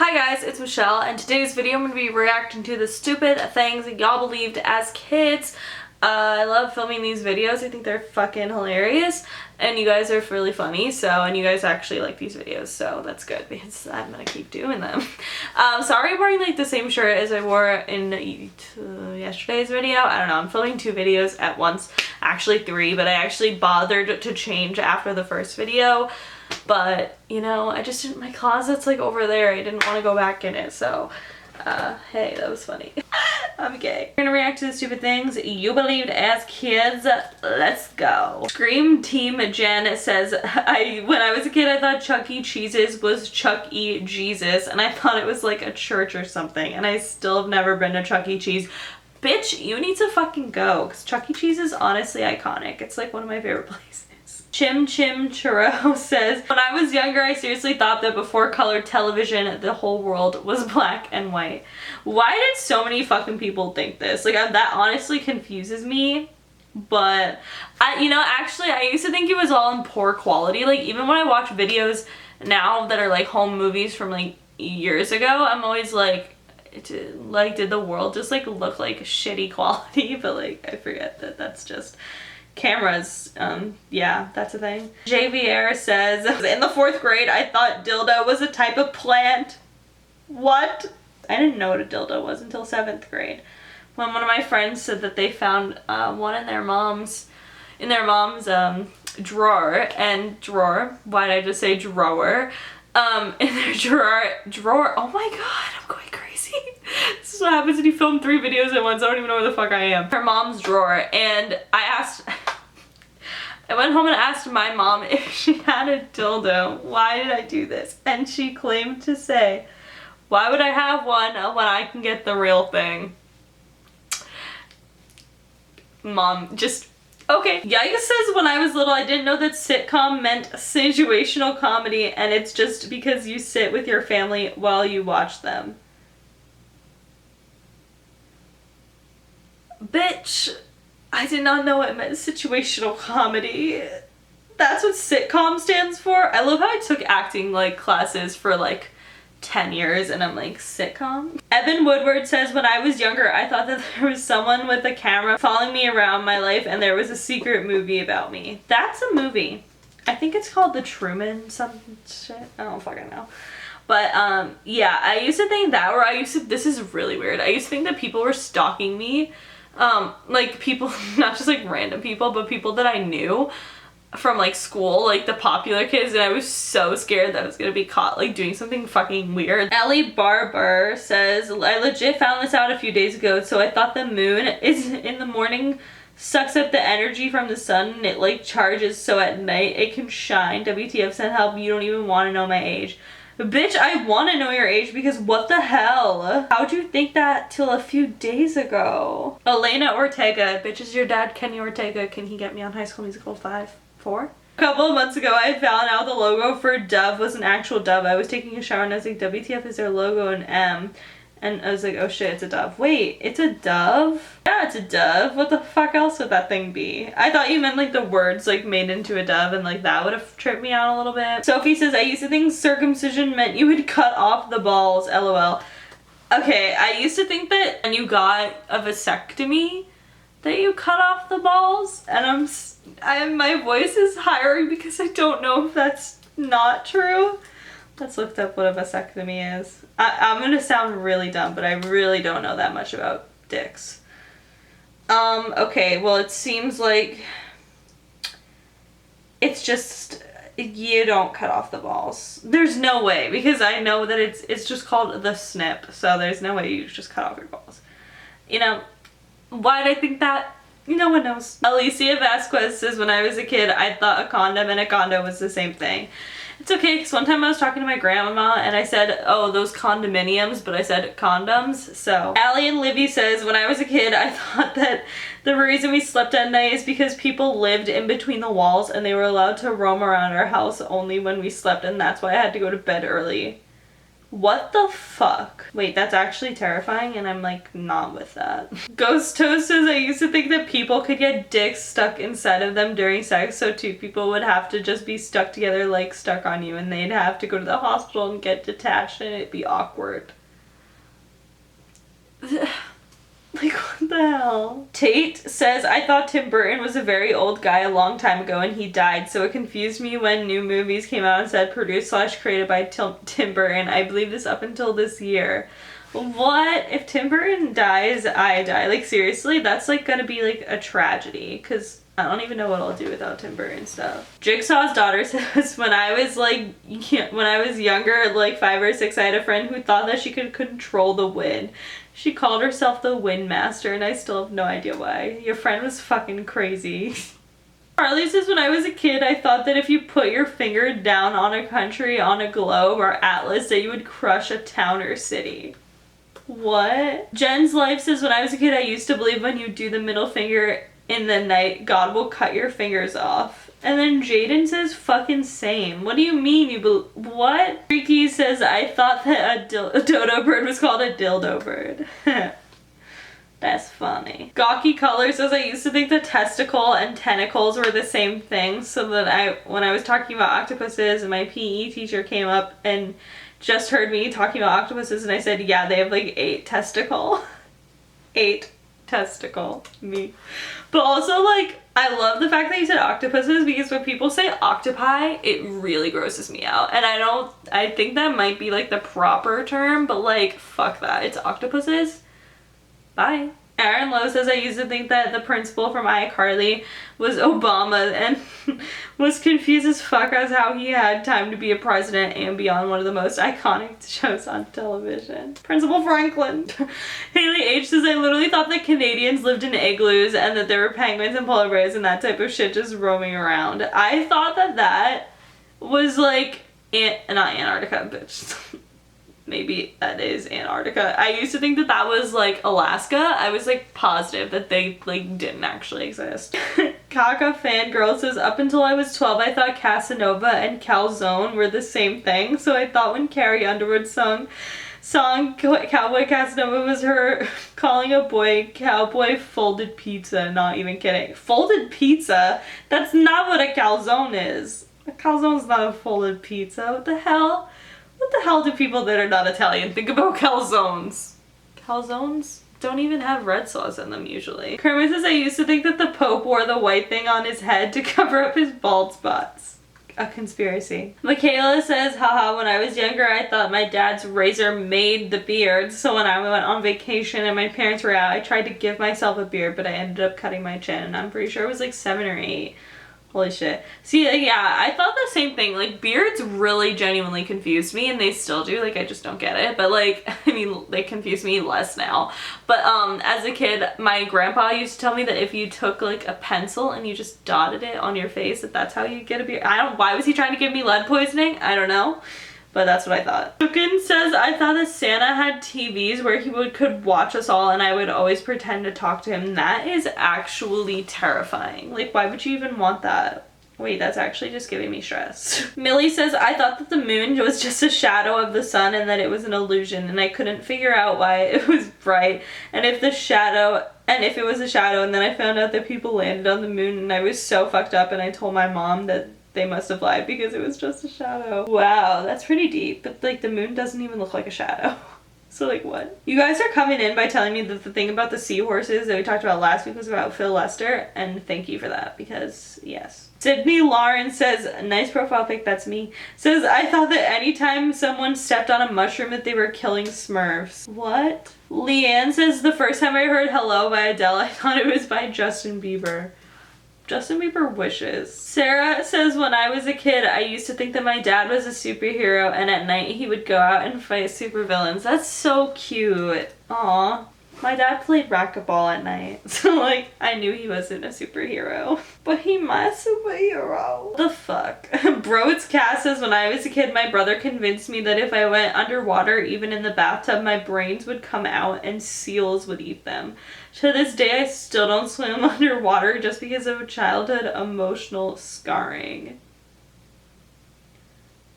Hi guys, it's Michelle, and today's video I'm going to be reacting to the stupid things y'all believed as kids. I love filming these videos. I think they're fucking hilarious, and you guys are really funny, and you guys actually like these videos, so that's good because I'm going to keep doing them. Sorry I'm wearing like the same shirt as I wore in yesterday's video. I don't know, I'm filming 2 videos at once, actually 3, but I actually bothered to change after the first video. But, you know, I just didn't, my closet's like over there. I didn't want to go back in it. So, hey, that was funny. I'm gay. We're gonna react to the stupid things you believed as kids. Let's go. Scream Team Jen says, when I was a kid, I thought Chuck E. Cheese's was Chuck E. Jesus. And I thought it was like a church or something. And I still have never been to Chuck E. Cheese. Bitch, you need to fucking go. Because Chuck E. Cheese is honestly iconic. It's like one of my favorite places. Chim Chim Churro says, when I was younger, I seriously thought that before color television, the whole world was black and white. Why did so many fucking people think this? Like, that honestly confuses me. But, actually, I used to think it was all in poor quality. Like, even when I watch videos now that are, like, home movies from, like, years ago, I'm always like, did the world just, like, look like shitty quality? But, like, I forget that that's just cameras. Yeah, that's a thing. JVR says, in the 4th grade, I thought dildo was a type of plant. What? I didn't know what a dildo was until 7th grade. When one of my friends said that they found one in their mom's drawer. Why did I just say drawer? In their drawer. Oh my god, I'm going crazy. This is what happens when you film 3 videos at once. I don't even know where the fuck I am. Her mom's drawer, and I went home and asked my mom if she had a dildo. Why did I do this? And she claimed to say, why would I have one when I can get the real thing? Mom, just, okay. Yikes says, when I was little, I didn't know that sitcom meant situational comedy, and it's just because you sit with your family while you watch them. Bitch, I did not know it meant situational comedy. That's what sitcom stands for. I love how I took acting like classes for like 10 years and I'm like, sitcom? Evan Woodward says, when I was younger, I thought that there was someone with a camera following me around my life and there was a secret movie about me. That's a movie. I think it's called The Truman some shit. I don't fucking know. But, yeah, I used to think that, or this is really weird. I used to think that people were stalking me. Like people, not just like random people, but people that I knew from like school, like the popular kids, and I was so scared that I was gonna be caught like doing something fucking weird. Ellie Barber says, I legit found this out a few days ago, so I thought the moon is in the morning sucks up the energy from the sun and it like charges so at night it can shine. WTF, send help, you don't even want to know my age. Bitch, I want to know your age because what the hell? How'd you think that till a few days ago? Elena Ortega, bitch, is your dad Kenny Ortega? Can he get me on High School Musical 5? 4? A couple of months ago, I found out the logo for Dove was an actual dove. I was taking a shower and I was like, WTF, is their logo an M? And I was like, oh shit, it's a dove. Wait, it's a dove? Yeah, it's a dove. What the fuck else would that thing be? I thought you meant like the words like made into a dove and like that would have tripped me out a little bit. Sophie says, I used to think circumcision meant you would cut off the balls, LOL. Okay, I used to think that when you got a vasectomy that you cut off the balls, and my voice is higher because I don't know if that's not true. Let's look up what a vasectomy is. I'm gonna sound really dumb, but I really don't know that much about dicks. Okay, well it seems like it's just, you don't cut off the balls. There's no way, because I know that it's just called the snip, so there's no way you just cut off your balls. You know, why did I think that? No one knows. Alicia Vasquez says, when I was a kid, I thought a condom and a condo was the same thing. It's okay, because one time I was talking to my grandma and I said, oh, those condominiums, but I said condoms, so. Allie and Livy says, when I was a kid, I thought that the reason we slept at night is because people lived in between the walls and they were allowed to roam around our house only when we slept, and that's why I had to go to bed early. What the fuck? Wait, that's actually terrifying and I'm like not with that. Ghost Toast says, I used to think that people could get dicks stuck inside of them during sex, so two people would have to just be stuck together like stuck on you, and they'd have to go to the hospital and get detached and it'd be awkward. Like, what the hell? Tate says, I thought Tim Burton was a very old guy a long time ago and he died, so it confused me when new movies came out and said produced / created by Tim Burton. I believe this up until this year. What? If Tim Burton dies, I die. Like, seriously? That's, like, gonna be, like, a tragedy, because I don't even know what I'll do without Tim Burton stuff. Jigsaw's daughter says, when I was, like, when I was younger, like 5 or 6, I had a friend who thought that she could control the wind. She called herself the Wind Master, and I still have no idea why. Your friend was fucking crazy. Carly says, when I was a kid, I thought that if you put your finger down on a country, on a globe, or atlas, that you would crush a town or city. What? Jen's Life says, when I was a kid, I used to believe when you do the middle finger in the night, God will cut your fingers off. And then Jaden says, fucking same. What do you mean you what? Freaky says, I thought that a dodo bird was called a dildo bird. That's funny. Gawky Color says, I used to think that testicle and tentacles were the same thing, so that when I was talking about octopuses and my PE teacher came up and just heard me talking about octopuses and I said, yeah, they have like 8 testicle. 8 testicle. Me. But also, like, I love the fact that you said octopuses, because when people say octopi, it really grosses me out. And I think that might be like the proper term, but like, fuck that. It's octopuses. Bye. Aaron Lowe says, I used to think that the principal from iCarly was Obama and was confused as fuck as how he had time to be a president and be on one of the most iconic shows on television. Principal Franklin. Haley H says, I literally thought that Canadians lived in igloos and that there were penguins and polar bears and that type of shit just roaming around. I thought that was like, not Antarctica, bitch. Maybe that is Antarctica. I used to think that was like Alaska. I was like positive that they like didn't actually exist. Kaka Fangirl says, up until I was 12, I thought Casanova and calzone were the same thing. So I thought when Carrie Underwood's song Cowboy Casanova was her calling a boy cowboy folded pizza. Not even kidding. Folded pizza? That's not what a calzone is. A calzone's not a folded pizza. What the hell? What the hell do people that are not Italian think about calzones? Calzones don't even have red sauce in them usually. Kermit says, I used to think that the Pope wore the white thing on his head to cover up his bald spots. A conspiracy. Michaela says, haha, when I was younger, I thought my dad's razor made the beard. So when I went on vacation and my parents were out, I tried to give myself a beard, but I ended up cutting my chin. And I'm pretty sure it was like 7 or 8. Holy shit. See, like, yeah, I thought the same thing. Like, beards really genuinely confused me, and they still do. Like, I just don't get it. But, like, I mean, they confuse me less now. But, as a kid, my grandpa used to tell me that if you took, like, a pencil and you just dotted it on your face, that's how you get a beard. Why was he trying to give me lead poisoning? I don't know. But that's what I thought. Cookin says, I thought that Santa had TVs where he could watch us all and I would always pretend to talk to him. That is actually terrifying. Like, why would you even want that? Wait, that's actually just giving me stress. Millie says, I thought that the moon was just a shadow of the sun and that it was an illusion, and I couldn't figure out why it was bright and if it was a shadow, and then I found out that people landed on the moon and I was so fucked up and I told my mom that they must have lied because it was just a shadow. Wow, that's pretty deep. But like the moon doesn't even look like a shadow. So like what? You guys are coming in by telling me that the thing about the seahorses that we talked about last week was about Phil Lester, and thank you for that, because yes. Sydney Lauren says, nice profile pic, that's me. Says, I thought that anytime someone stepped on a mushroom that they were killing Smurfs. What? Leanne says, the first time I heard Hello by Adele, I thought it was by Justin Bieber. Justin Bieber wishes. Sarah says, when I was a kid, I used to think that my dad was a superhero and at night he would go out and fight supervillains. That's so cute. Aw. My dad played racquetball at night, so like, I knew he wasn't a superhero. But he my superhero. The fuck? Broad's Cass says, when I was a kid, my brother convinced me that if I went underwater, even in the bathtub, my brains would come out and seals would eat them. To this day, I still don't swim underwater just because of childhood emotional scarring.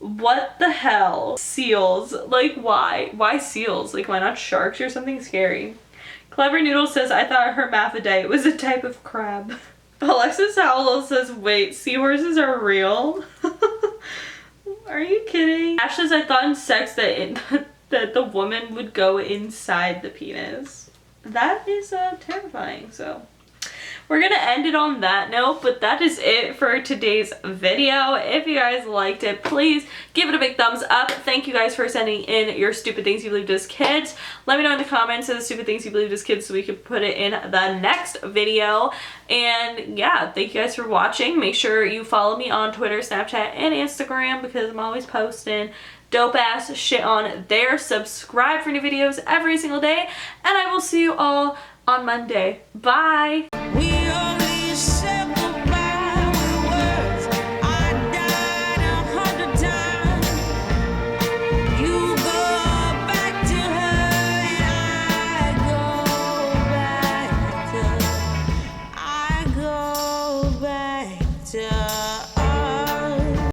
What the hell? Seals. Like, why? Why seals? Like, why not sharks or something scary? Clever Noodle says, I thought hermaphrodite was a type of crab. Alexis Howell says, wait, seahorses are real? Are you kidding? Ash says, I thought in sex that that the woman would go inside the penis. That is terrifying, so. We're gonna end it on that note, but that is it for today's video. If you guys liked it, please give it a big thumbs up. Thank you guys for sending in your stupid things you believed as kids. Let me know in the comments of the stupid things you believed as kids so we can put it in the next video. And yeah, thank you guys for watching. Make sure you follow me on Twitter, Snapchat, and Instagram because I'm always posting dope ass shit on there. Subscribe for new videos every single day, and I will see you all on Monday. Bye!